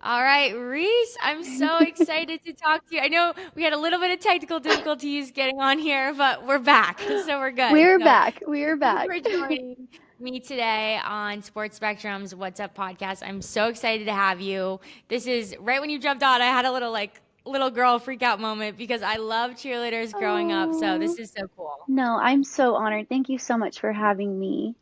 All right, Reese, I'm so excited to talk to you. I know we had a little bit of technical difficulties getting on here, but we're back, so we're good. We're So back. We're thank you back. for joining me today on Sports Spectrum's What's Up podcast. I'm so excited to have you. This is right when you jumped on, I had a little girl freak out moment because I love cheerleaders growing up. So Oh, this is so cool. no, I'm so honored. Thank you so much for having me.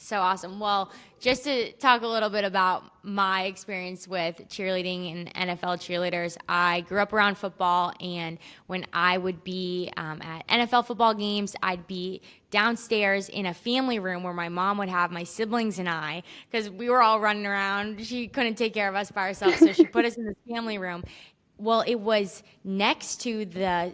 So awesome. Well, just to talk a little bit about my experience with cheerleading and NFL cheerleaders, I grew up around football, and when I would be at NFL football games, I'd be downstairs in a family room where my mom would have my siblings and I, because we were all running around. She couldn't take care of us by herself, so she put us in this family room. Well, it was next to the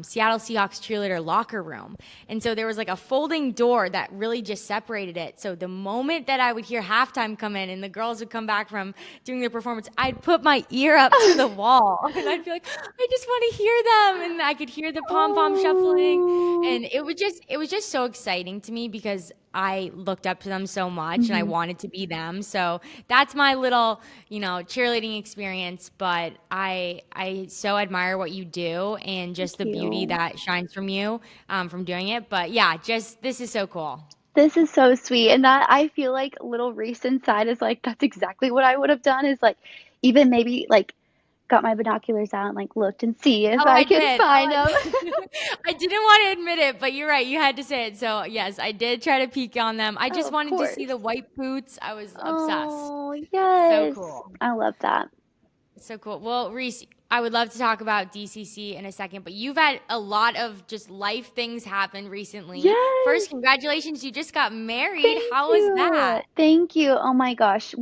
Seattle Seahawks cheerleader locker room. And so there was like a folding door that really just separated it. So the moment that I would hear halftime come in and the girls would come back from doing their performance, I'd put my ear up to the wall and I'd be like, I just want to hear them. And I could hear the pom pom shuffling. Oh. And it was just so exciting to me because I looked up to them so much and I Mhm. wanted to be them. So that's my little, cheerleading experience, but I so admire what you do and Thank just the beauty you. that shines from you from doing it. But yeah, just this is so cool. This is so sweet. And that I feel like little Reese inside is like, that's exactly what I would have done is like, even maybe like got my binoculars out and like looked and see if Oh, I I could did. Oh, find I them. did. I didn't want to admit it, but you're right. You had to say it. So yes, I did try to peek on them. I Oh, just of wanted to see course. the white boots. I was obsessed. Oh, So yes. cool. I love that. So cool. Well, Reese, I would love to talk about DCC in a second, but you've had a lot of just life things happen recently. First, Yes. congratulations, you just got married. Thank How was you. that? Thank you. Oh my gosh.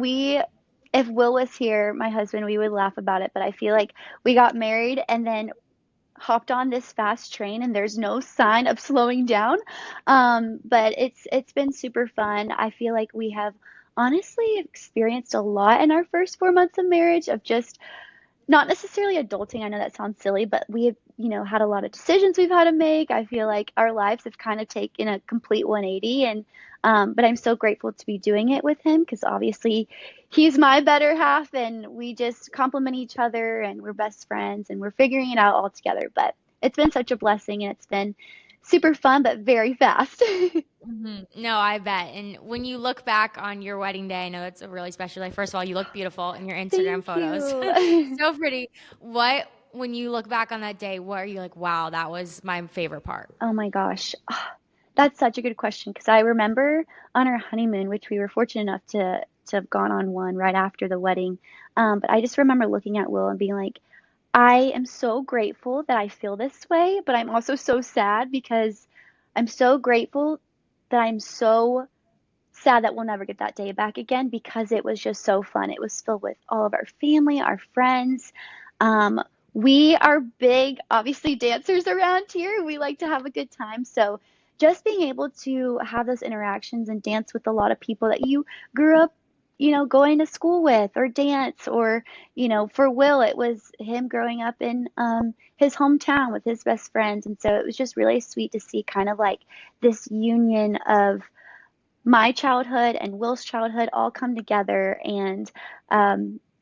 If Will was here, my husband, we would laugh about it, but I feel like we got married and then hopped on this fast train and there's no sign of slowing down. But it's been super fun. I feel like we have honestly experienced a lot in our first 4 months of marriage of just not necessarily adulting. I know that sounds silly, but we have, had a lot of decisions we've had to make. I feel like our lives have kind of taken a complete 180 and but I'm so grateful to be doing it with him because obviously he's my better half and we just complement each other and we're best friends and we're figuring it out all together. But it's been such a blessing and it's been super fun but very fast. No, I bet. And when you look back on your wedding day, I know that's a really special day. First of all, you look beautiful in your Instagram Thank photos. you. So pretty. When you look back on that day, what are you like, wow, that was my favorite part? Oh my gosh. That's such a good question because I remember on our honeymoon, which we were fortunate enough to have gone on one right after the wedding. But I just remember looking at Will and being like, I am so grateful that I feel this way, but I'm also so sad because I'm so grateful that I'm so sad that we'll never get that day back again because it was just so fun. It was filled with all of our family, our friends. Um, we are big, obviously, dancers around here. We like to have a good time. So just being able to have those interactions and dance with a lot of people that you grew up, going to school with or dance or, for Will, it was him growing up in his hometown with his best friends. And so it was just really sweet to see kind of like this union of my childhood and Will's childhood all come together and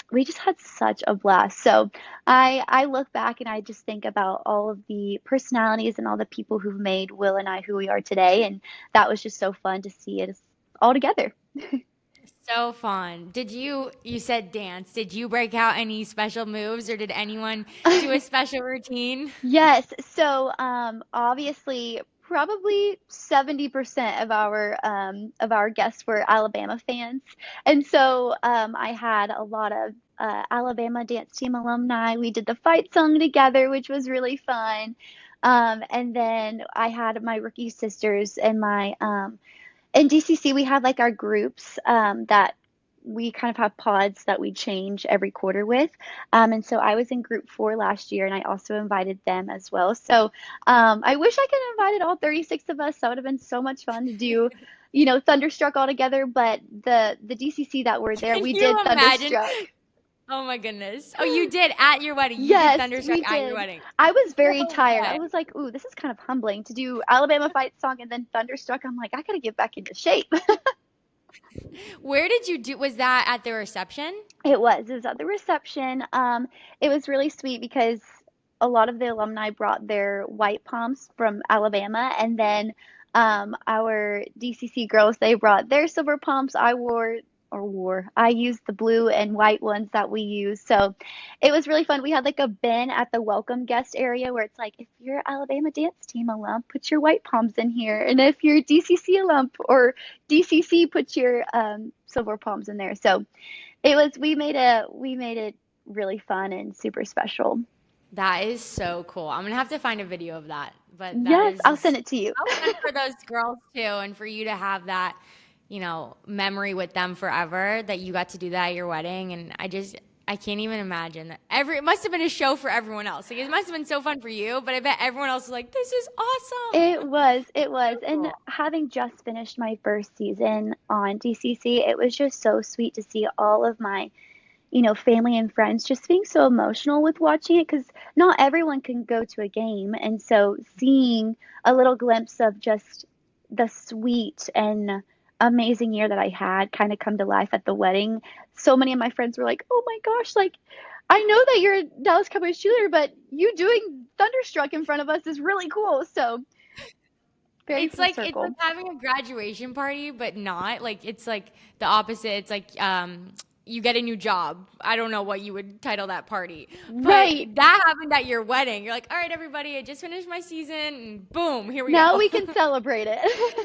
we just had such a blast. So I look back and I just think about all of the personalities and all the people who've made Will and I who we are today, and that was just so fun to see it all together. So fun. You said dance. Did you break out any special moves or did anyone do a special routine? Yes. So, obviously, probably 70% of our guests were Alabama fans, and so I had a lot of Alabama dance team alumni. We did the fight song together, which was really fun. And then I had my rookie sisters and my in DCC, we have like our groups that we kind of have pods that we change every quarter with. And so I was in group 4 last year, and I also invited them as well. So I wish I could have invited all 36 of us. That would have been so much fun to do, Thunderstruck all together. But the DCC that were there, Can we you did imagine? Thunderstruck. Oh my goodness. Oh, you did at your wedding. You did Yes, Thunderstruck we at your did. wedding. I was very No tired. I way. was like, ooh, this is kind of humbling to do Alabama fight song and then Thunderstruck. I'm like, I gotta get back into shape. Where did you do? Was that at the reception? It was. It was at the reception. It was really sweet because a lot of the alumni brought their white palms from Alabama, and then our DCC girls, they brought their silver palms. I used the blue and white ones that we use. So it was really fun. We had like a bin at the welcome guest area where it's like, if you're Alabama dance team alum, put your white palms in here, and if you're DCC alum or DCC, put your silver palms in there. So it was we made it really fun and super special. That is so cool. I'm gonna have to find a video of that. But that Yes, is I'll just send it to you. so fun for those girls too, and for you to have that, memory with them forever that you got to do that at your wedding. And I can't even imagine that it must have been a show for everyone else. Like it must have been so fun for you, but I bet everyone else was like, this is awesome. It was. So And cool. having just finished my first season on DCC, it was just so sweet to see all of my, family and friends just being so emotional with watching it because not everyone can go to a game. And so seeing a little glimpse of just the sweet and amazing year that I had kind of come to life at the wedding, so many of my friends were like, oh my gosh, like, I know that you're a Dallas Cowboys cheerleader, but you doing Thunderstruck in front of us is really cool. So very full It's like circle. having a graduation party, but not like it's like the opposite. It's like you get a new job. I don't know what you would title that party, but Right. that happened at your wedding. You're like, all right, everybody, I just finished my season, and boom, here we Now go. we can celebrate it.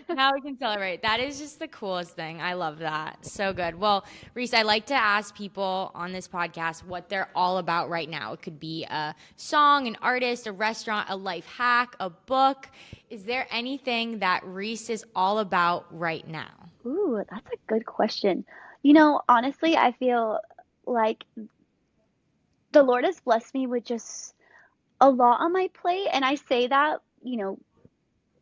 Now we can celebrate. That is just the coolest thing. I love that. So good. Well, Reese, I like to ask people on this podcast what they're all about right now. It could be a song, an artist, a restaurant, a life hack, a book. Is there anything that Reese is all about right now? Ooh, that's a good question. Honestly, I feel like the Lord has blessed me with just a lot on my plate. And I say that,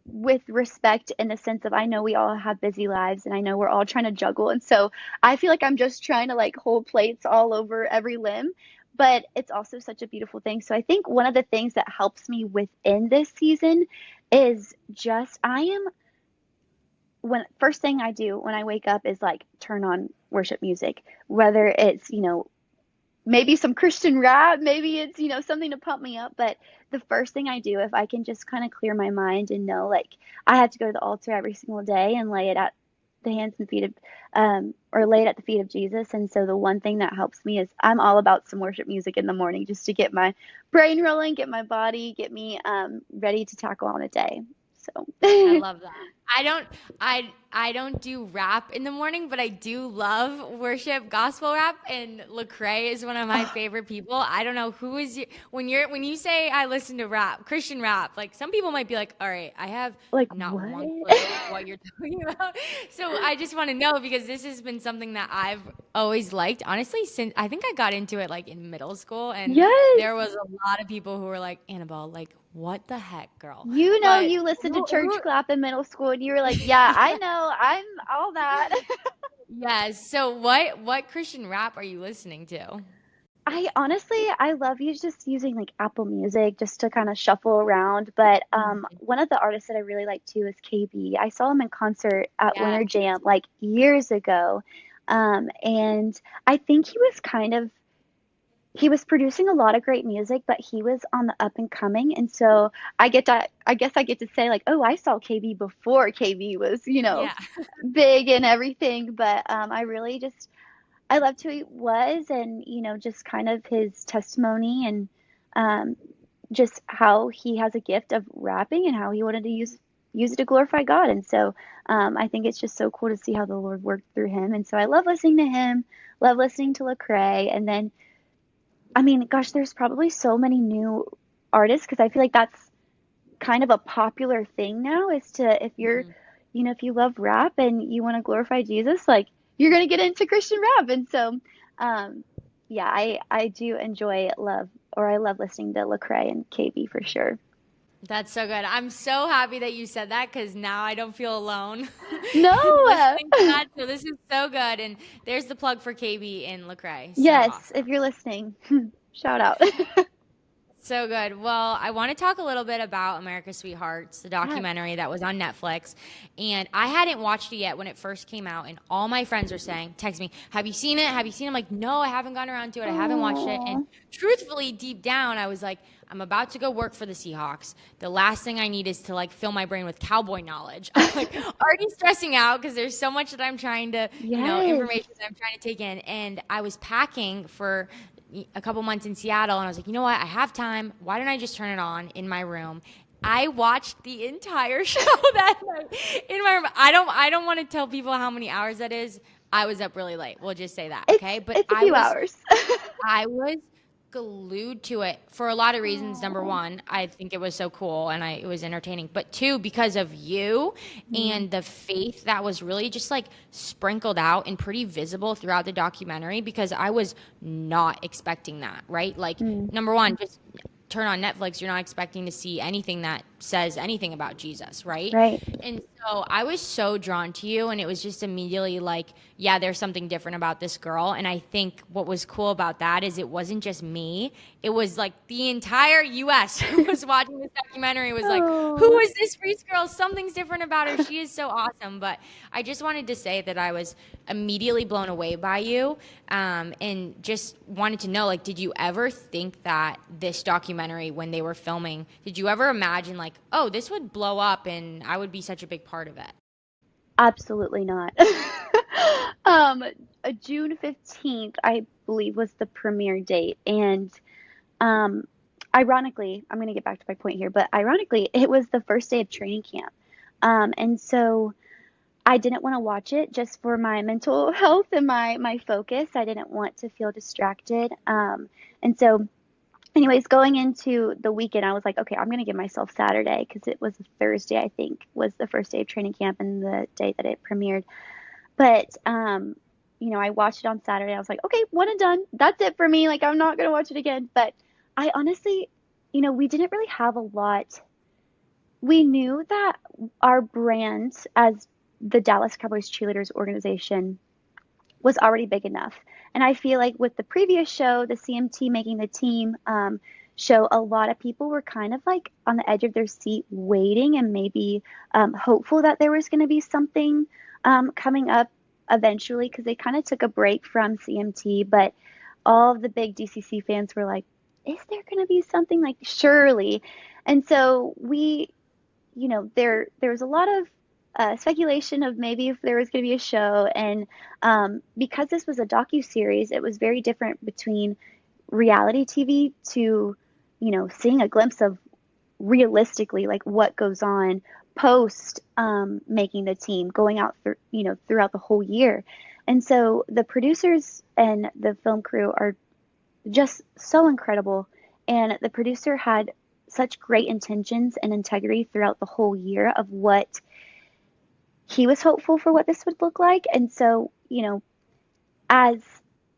with respect in the sense of I know we all have busy lives and I know we're all trying to juggle. And so I feel like I'm just trying to like hold plates all over every limb, but it's also such a beautiful thing. So I think one of the things that helps me within this season is just I am when first thing I do when I wake up is like turn on worship music, whether it's, maybe some Christian rap, maybe it's, something to pump me up. But the first thing I do, if I can just kind of clear my mind and know, like, I have to go to the altar every single day and lay it at the hands and feet of, or lay it at the feet of Jesus. And so the one thing that helps me is I'm all about some worship music in the morning just to get my brain rolling, get my body, get me ready to tackle on a day. I So, love that. I don't I don't do rap in the morning, but I do love worship gospel rap, and Lecrae is one of my favorite people. I don't know who is you when you say I listen to rap, Christian rap, like some people might be like, "All right, I have like, not what? one clue what you're talking about." So I just want to know because this has been something that I've always liked, honestly, since I think I got into it like in middle school, and Yes. there was a lot of people who were like, "Annabelle, like what the heck, girl?" But You listened to who church clap in middle school and you were like, yeah, I know, I'm all that. Yes. So what Christian rap are you listening to? I love you just using like Apple Music just to kind of shuffle around. But Mhm. one of the artists that I really like too is KB. I saw him in concert at Winter Yes. Jam like years ago. And I think he was producing a lot of great music, but he was on the up and coming. And so I guess I get to say like, oh, I saw KB before KB was, Yeah. big and everything. But I loved who he was and, just kind of his testimony and um, just how he has a gift of rapping and how he wanted to use it to glorify God. And so I think it's just so cool to see how the Lord worked through him. And so I love listening to him, love listening to Lecrae, and then I mean, gosh, there's probably so many new artists because I feel like that's kind of a popular thing now is to if you're, Mhm. if you love rap and you want to glorify Jesus, like you're gonna get into Christian rap. And so, um, yeah, I do enjoy love or I love listening to Lecrae and KB for sure. That's so good. I'm so happy that you said that because now I don't feel alone No, listening to that. So this is so good. And there's the plug for KB in Lecrae. So yes, if awesome. you're listening, shout out. So good. Well, I want to talk a little bit about America's Sweethearts, the Yes. documentary that was on Netflix. And I hadn't watched it yet when it first came out. And all my friends were saying, text me, have you seen it? Have you seen it? I'm like, no, I haven't gotten around to it. I haven't watched it. And Oh, truthfully, deep down, I was like, I'm about to go work for the Seahawks. The last thing I need is to like fill my brain with cowboy knowledge. I'm like already stressing out because there's so much that I'm trying to, yes. information that I'm trying to take in. And I was packing for a couple months in Seattle, and I was like, you know what? I have time. Why don't I just turn it on in my room? I watched the entire show that night in my room. I don't want to tell people how many hours that is. I was up really late. We'll just say that, okay? But It's a few hours. I was glued to it for a lot of reasons. Number Oh. one, I think it was so cool and it was entertaining. But two, because of you Mm, and the faith that was really just like sprinkled out and pretty visible throughout the documentary because I was not expecting that, right? Like, mm, number one, just turn on Netflix, you're not expecting to see anything that says anything about Jesus, right? right. And so I was so drawn to you, and it was just immediately like, yeah, there's something different about this girl. And I think what was cool about that is it wasn't just me, it was like the entire US who was watching this documentary was like, who Oh. is this Reese girl? Something's different about her. She is so awesome. But I just wanted to say that I was immediately blown away by you, and just wanted to know, like, did you ever think that this documentary, when they were filming, did you ever imagine, like, oh, this would blow up and I would be such a big part of it? Absolutely not. Um, June 15th, I believe, was the premiere date. And um, ironically, I'm going to get back to my point here, but ironically, it was the first day of training camp. And so I didn't want to watch it just for my mental health and my focus. I didn't want to feel distracted. And so anyways, going into the weekend, I was like, okay, I'm going to give myself Saturday because it was Thursday, I think, was the first day of training camp and the day that it premiered. But, I watched it on Saturday. I was like, okay, one and done. That's it for me. Like, I'm not going to watch it again. But I honestly, we didn't really have a lot. We knew that our brand as the Dallas Cowboys Cheerleaders organization was already big enough. And I feel like with the previous show, the CMT making the team show, a lot of people were kind of like on the edge of their seat, waiting and maybe hopeful that there was going to be something coming up eventually because they kind of took a break from CMT. But all of the big DCC fans were like, is there going to be something like surely? And so there was a lot of speculation of maybe if there was going to be a show, and because this was a docu series, it was very different between reality TV to seeing a glimpse of realistically like what goes on post making the team, going out throughout the whole year. And so the producers and the film crew are just so incredible. And the producer had such great intentions and integrity throughout the whole year of what he was hopeful for what this would look like. And so, as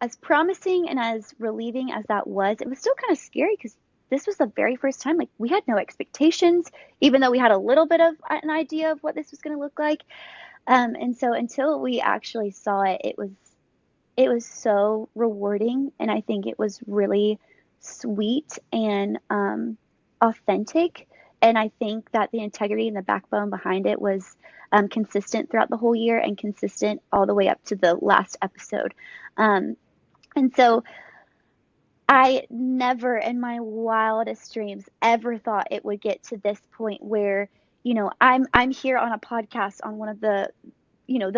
as promising and as relieving as that was, it was still kind of scary because this was the very first time, like, we had no expectations, even though we had a little bit of an idea of what this was going to look like. And so until we actually saw it, it was so rewarding, and I think it was really sweet and authentic. And I think that the integrity and the backbone behind it was consistent throughout the whole year and consistent all the way up to the last episode. Um, and so I never in my wildest dreams ever thought it would get to this point where, I'm here on a podcast on one of the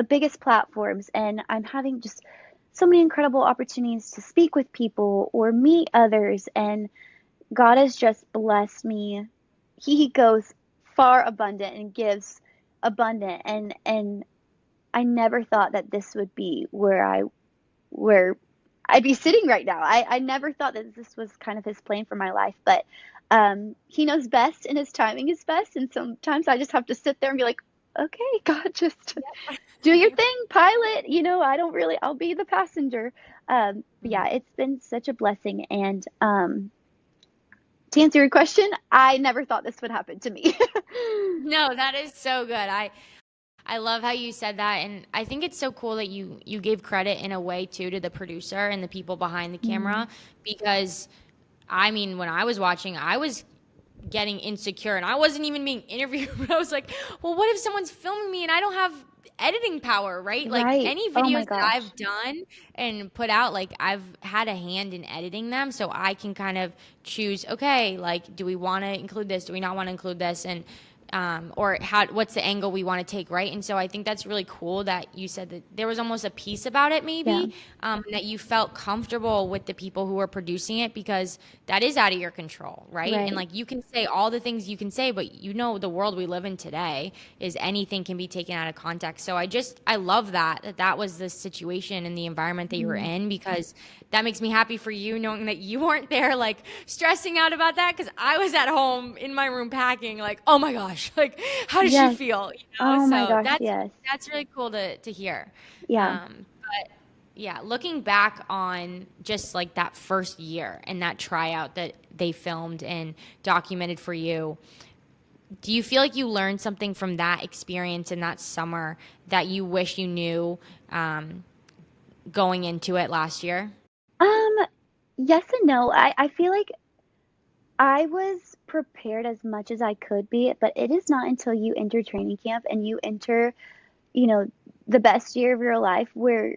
biggest platforms, and I'm having just so many incredible opportunities to speak with people or meet others, and God has just blessed me. He goes far abundant and gives abundant, and I never thought that this would be where I'd be sitting right now. I never thought that this was kind of his plan for my life, but he knows best and his timing is best. And sometimes I just have to sit there and be like, okay, God, just do your Yep. thing, pilot. I'll be the passenger. But yeah, it's been such a blessing. And to answer your question, I never thought this would happen to me. No, that is so good. I love how you said that, and I think it's so cool that you gave credit in a way too to the producer and the people behind the Mm, camera because I mean, when I was watching, I was getting insecure and I wasn't even being interviewed, but I was like, well, what if someone's filming me and I don't have editing power, right? Like Right. any Oh my videos that gosh. I've done and put out, like I've had a hand in editing them so I can kind of choose, okay, like do we want to include this? Do we not want to include this? And or what's the angle we want to take, right? And so I think that's really cool that you said that there was almost a piece about it, Yeah. maybe, that you felt comfortable with the people who were producing it because that is out of your control, right? And Right. like you can say all the things you can say, but the world we live in today is anything can be taken out of context. So I love that was the situation and the environment that you were Mhm. in because that makes me happy for you knowing that you weren't there like stressing out about that because I was at home in my room packing like, oh my gosh, like how does she Yes. feel? Oh my So gosh, that's yes. that's really cool to hear. Yeah. But yeah, looking back on just like that first year and that tryout that they filmed and documented for you, do you feel like you learned something from that experience in that summer that you wish you knew um, going into it last year? Um, yes and no. I feel like I was prepared as much as I could be, but it is not until you enter training camp and you enter, you know, the best year of your life where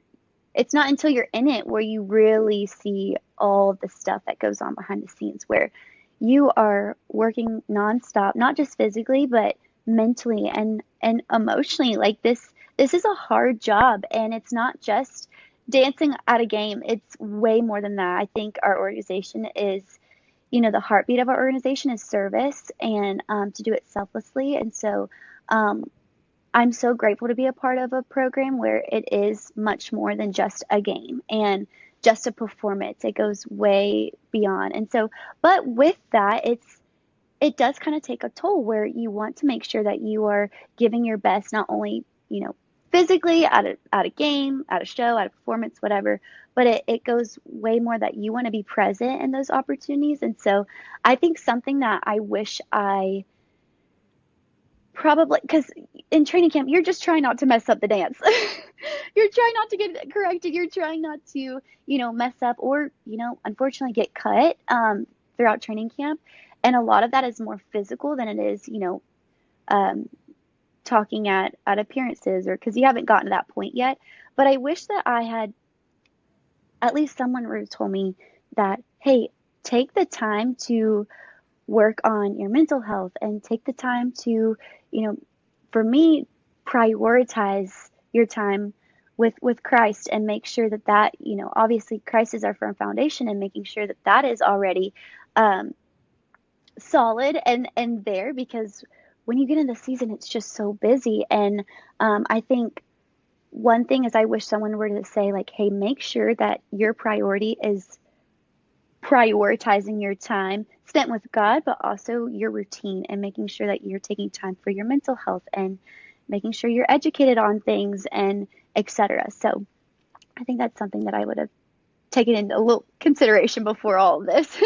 it's not until you're in it where you really see all the stuff that goes on behind the scenes where you are working nonstop, not just physically, but mentally and emotionally. Like this is a hard job and it's not just dancing at a game. It's way more than that. I think our organization is, the heartbeat of our organization is service and to do it selflessly. And so um, I'm so grateful to be a part of a program where it is much more than just a game and just a performance. It goes way beyond. And so, but with that, it does kind of take a toll where you want to make sure that you are giving your best, not only, physically at a game, at a show, at a performance, whatever, but it goes way more that you want to be present in those opportunities. And so I think something that I wish I probably, because in training camp, you're just trying not to mess up the dance. You're trying not to get corrected. You're trying not to, mess up or, unfortunately get cut throughout training camp. And a lot of that is more physical than it is, um, talking at appearances or because you haven't gotten to that point yet. But I wish that I had at least someone would have told me that, hey, take the time to work on your mental health and take the time to, for me, prioritize your time with Christ and make sure that obviously Christ is our firm foundation and making sure that that is already um, solid and there because when you get into the season it's just so busy and I think one thing is I wish someone were to say like, hey, make sure that your priority is prioritizing your time spent with God, but also your routine and making sure that you're taking time for your mental health and making sure you're educated on things and etc. So I think that's something that I would have taken into a little consideration before all of this.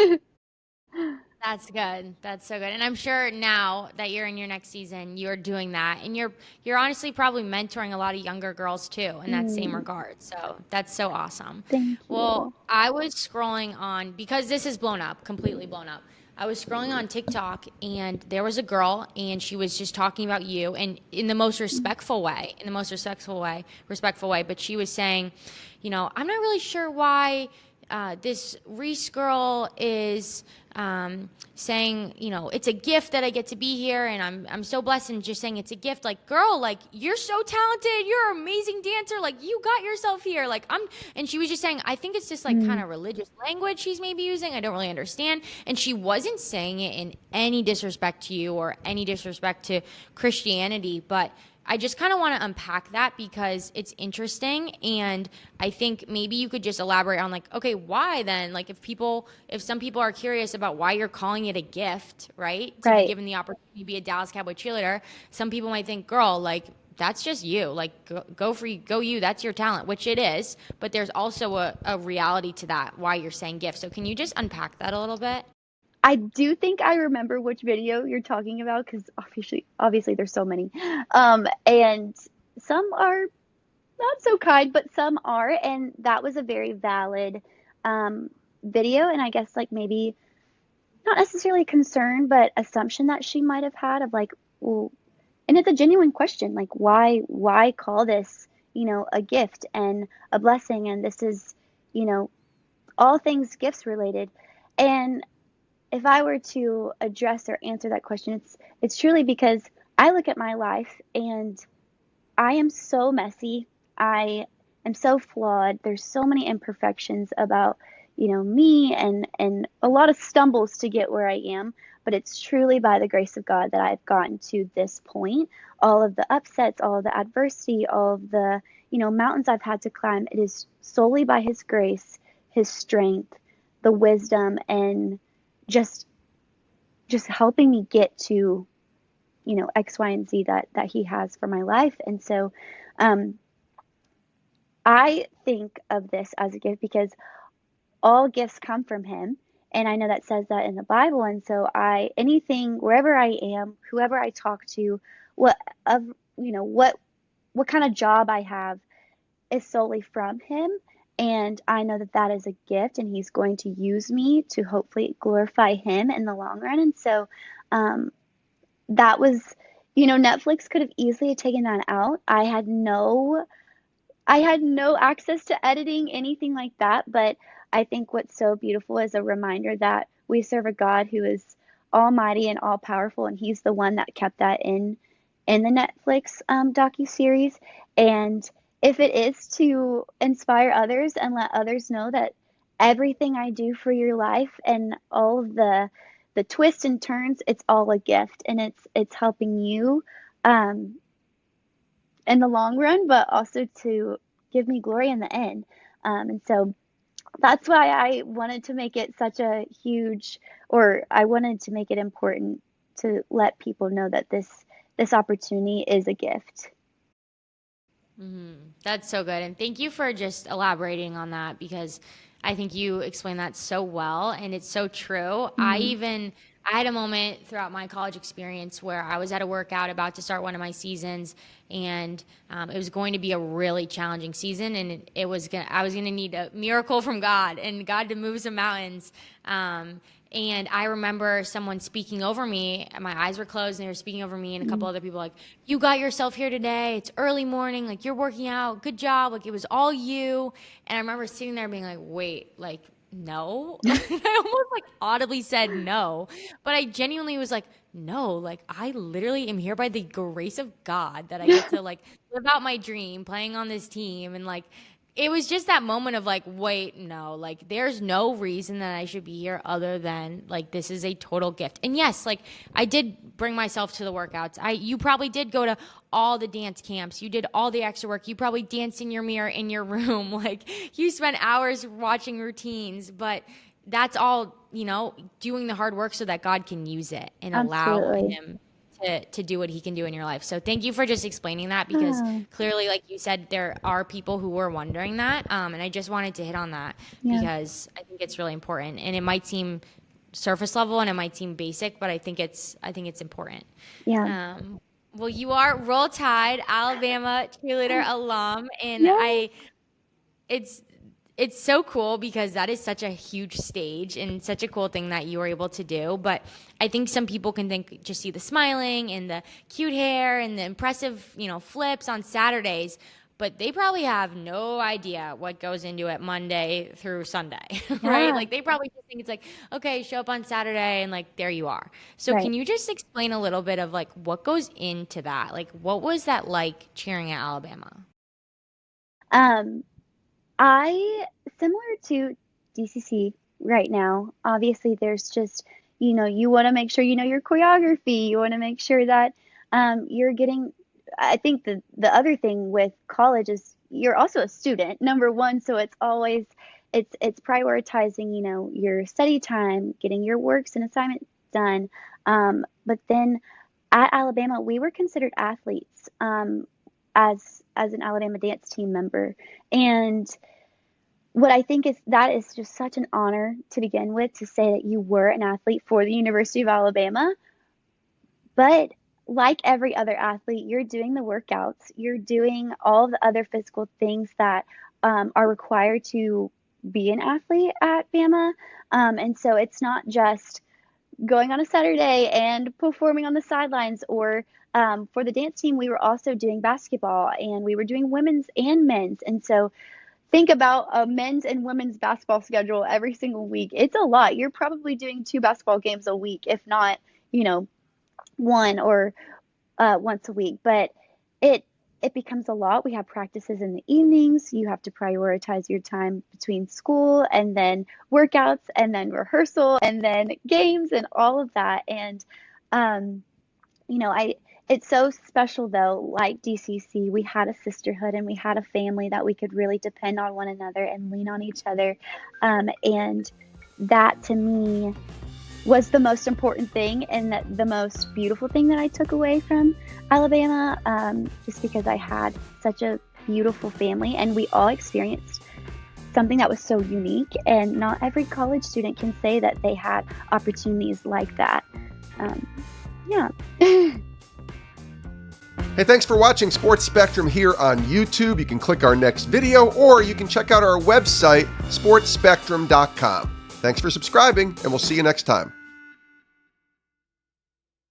That's good. That's so good. And I'm sure now that you're in your next season, you're doing that. And you're honestly probably mentoring a lot of younger girls too in that same Mm, regard. So that's so awesome. thank Well, you. I was scrolling on because this is blown up, completely blown up. I was scrolling on TikTok and there was a girl and she was just talking about you and in the most respectful way, respectful way, but she was saying, I'm not really sure why this Reece girl is saying, it's a gift that I get to be here, and I'm so blessed, and just saying it's a gift. Like, girl, like you're so talented, you're an amazing dancer, like you got yourself here. Like and she was just saying, I think it's just like kind Mm, of religious language she's maybe using. I don't really understand, and she wasn't saying it in any disrespect to you or any disrespect to Christianity, but I just kind of want to unpack that because it's interesting. And I think maybe you could just elaborate on, like, okay, why then? Like, if some people are curious about why you're calling it a gift, right? To be right. given the opportunity to be a Dallas Cowboy cheerleader, some people might think, girl, like, that's just you. Like, go you. That's your talent, which it is. But there's also a reality to that, why you're saying gift. So can you just unpack that a little bit? I do think I remember which video you're talking about because obviously there's so many. And some are not so kind, but some are. And that was a very valid um, video. And I guess like maybe not necessarily concern, but assumption that she might have had of like, well, and it's a genuine question, like why call this, a gift and a blessing, and this is, you know, all things gifts related. And if I were to address or answer that question, it's truly because I look at my life and I am so messy. I am so flawed. There's so many imperfections about, me and a lot of stumbles to get where I am, but it's truly by the grace of God that I've gotten to this point. All of the upsets, all of the adversity, all of the, mountains I've had to climb, it is solely by his grace, his strength, the wisdom, and just just helping me get to, X, Y, and Z that he has for my life. And so um, I think of this as a gift because all gifts come from him. And I know that says that in the Bible. And so anything, wherever I am, whoever I talk to, what of, what kind of job I have is solely from him. And I know that that is a gift, and he's going to use me to hopefully glorify him in the long run. And so, um, that was, Netflix could have easily taken that out. I had no access to editing, anything like that, but I think what's so beautiful is a reminder that we serve a God who is almighty and all powerful, and he's the one that kept that in the Netflix docu-series. And if it is to inspire others and let others know that everything I do for your life and all of the twists and turns, it's all a gift, and it's helping you um, in the long run, but also to give me glory in the end. And so that's why I wanted to make it such a huge, or I wanted to make it important to let people know that this opportunity is a gift. That's so good. And thank you for just elaborating on that because I think you explained that so well and it's so true. Mm, I had a moment throughout my college experience where I was at a workout about to start one of my seasons and it was going to be a really challenging season and I was gonna need a miracle from God and God to move some mountains. And I remember someone speaking over me. My eyes were closed, and they were speaking over me, and a couple mm, other people like, "You got yourself here today. It's early morning. Like you're working out. Good job. Like it was all you." And I remember sitting there being like, "Wait, like no." I almost like audibly said no, but I genuinely was like, "No, like I literally am here by the grace of God that I get to like live out my dream, playing on this team, and like." It was just that moment of like, wait, no, like there's no reason that I should be here other than like this is a total gift. And yes, like I did bring myself to the workouts. You probably did go to all the dance camps. You did all the extra work. You probably danced in your mirror in your room. Like you spent hours watching routines, but that's all, doing the hard work so that God can use it and allow absolutely. him to do what he can do in your life. So thank you for just explaining that because Oh, clearly, like you said, there are people who were wondering that. And I just wanted to hit on that yeah, because I think it's really important. And it might seem surface level and it might seem basic, but I think it's important. yeah, Um, well, you are Roll Tide, Alabama cheerleader alum, and yeah. it's it's so cool because that is such a huge stage and such a cool thing that you were able to do. But I think some people can think just see the smiling and the cute hair and the impressive, flips on Saturdays, but they probably have no idea what goes into it Monday through Sunday, right? Yeah, Like they probably just think it's like, okay, show up on Saturday and like there you are. So right. can you just explain a little bit of like what goes into that? Like what was that like cheering at Alabama? Um, I similar to DCC right now. Obviously, there's just, you want to make sure you know your choreography. You want to make sure that you're getting. I think the other thing with college is you're also a student, number one. So it's always it's prioritizing, your study time, getting your works and assignments done. But then at Alabama, we were considered athletes as an Alabama dance team member, and what I think is that is just such an honor to begin with to say that you were an athlete for the University of Alabama. But like every other athlete, you're doing the workouts, you're doing all the other physical things that are required to be an athlete at Bama. And so it's not just going on a Saturday and performing on the sidelines. Or for the dance team, we were also doing basketball, and we were doing women's and men's. And so think about a men's and women's basketball schedule every single week. It's a lot. You're probably doing 2 basketball games a week, if not, you know, one or once a week. But it it becomes a lot. We have practices in the evenings. You have to prioritize your time between school and then workouts and then rehearsal and then games and all of that. And um, I it's so special though, like DCC, we had a sisterhood and we had a family that we could really depend on one another and lean on each other. And that to me was the most important thing, and the most beautiful thing that I took away from Alabama, just because I had such a beautiful family and we all experienced something that was so unique. And not every college student can say that they had opportunities like that. Um, yeah. Hey, thanks for watching Sports Spectrum here on YouTube. You can click our next video, or you can check out our website, sportsspectrum.com. Thanks for subscribing, and we'll see you next time.